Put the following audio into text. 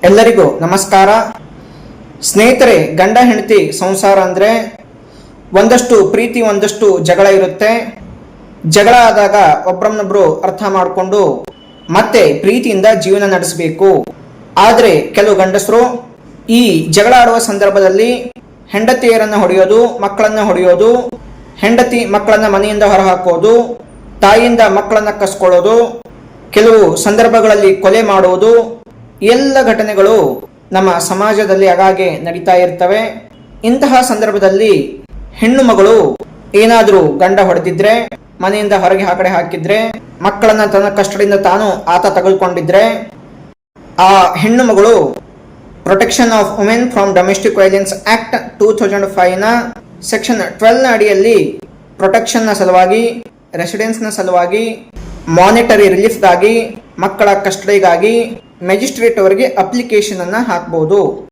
ಎಲ್ಲರಿಗೂ ನಮಸ್ಕಾರ. ಸ್ನೇಹಿತರೆ, ಗಂಡ ಹೆಂಡತಿ ಸಂಸಾರ ಅಂದರೆ ಒಂದಷ್ಟು ಪ್ರೀತಿ ಒಂದಷ್ಟು ಜಗಳ ಇರುತ್ತೆ. ಜಗಳ ಆದಾಗ ಒಬ್ಬರನ್ನೊಬ್ರು ಅರ್ಥ ಮಾಡಿಕೊಂಡು ಮತ್ತೆ ಪ್ರೀತಿಯಿಂದ ಜೀವನ ನಡೆಸಬೇಕು. ಆದರೆ ಕೆಲವು ಗಂಡಸರು ಈ ಜಗಳ ಆಡುವ ಸಂದರ್ಭದಲ್ಲಿ ಹೆಂಡತಿಯರನ್ನು ಹೊಡೆಯೋದು, ಮಕ್ಕಳನ್ನ ಹೊಡೆಯೋದು, ಹೆಂಡತಿ ಮಕ್ಕಳನ್ನ ಮನೆಯಿಂದ ಹೊರಹಾಕೋದು, ತಾಯಿಯಿಂದ ಮಕ್ಕಳನ್ನ ಕಸ್ಕೊಳ್ಳೋದು, ಕೆಲವು ಸಂದರ್ಭಗಳಲ್ಲಿ ಕೊಲೆ ಮಾಡುವುದು, ಎಲ್ಲ ಘಟನೆಗಳು ನಮ್ಮ ಸಮಾಜದಲ್ಲಿ ಆಗಾಗ್ಗೆ ನಡೀತಾ ಇರ್ತವೆ. ಇಂತಹ ಸಂದರ್ಭದಲ್ಲಿ ಹೆಣ್ಣು ಮಗಳು ಏನಾದರೂ ಗಂಡ ಹೊಡೆದಿದ್ರೆ, ಮನೆಯಿಂದ ಹೊರಗೆ ಆ ಕಡೆ ಹಾಕಿದ್ರೆ, ಮಕ್ಕಳನ್ನ ತನ್ನ ಕಸ್ಟಡಿಯಿಂದ ಆತ ತೆಗೆದುಕೊಂಡಿದ್ರೆ, ಆ ಹೆಣ್ಣು ಮಗಳು protection of women from domestic violence act 2005 ನ ಸೆಕ್ಷನ್ 12 ನ ಅಡಿಯಲ್ಲಿ ಪ್ರೊಟೆಕ್ಷನ್ ನ ಸಲುವಾಗಿ, ರೆಸಿಡೆನ್ಸ್ ನ ಸಲುವಾಗಿ, ಮಾನಿಟರಿ ರಿಲೀಫ್ಗಾಗಿ, ಮಕ್ಕಳ ಕಸ್ಟಡಿಗಾಗಿ ಮ್ಯಾಜಿಸ್ಟ್ರೇಟ್ ಅವರಿಗೆ ಅಪ್ಲಿಕೇಶನ್ ಅನ್ನ ಹಾಕಬಹುದು.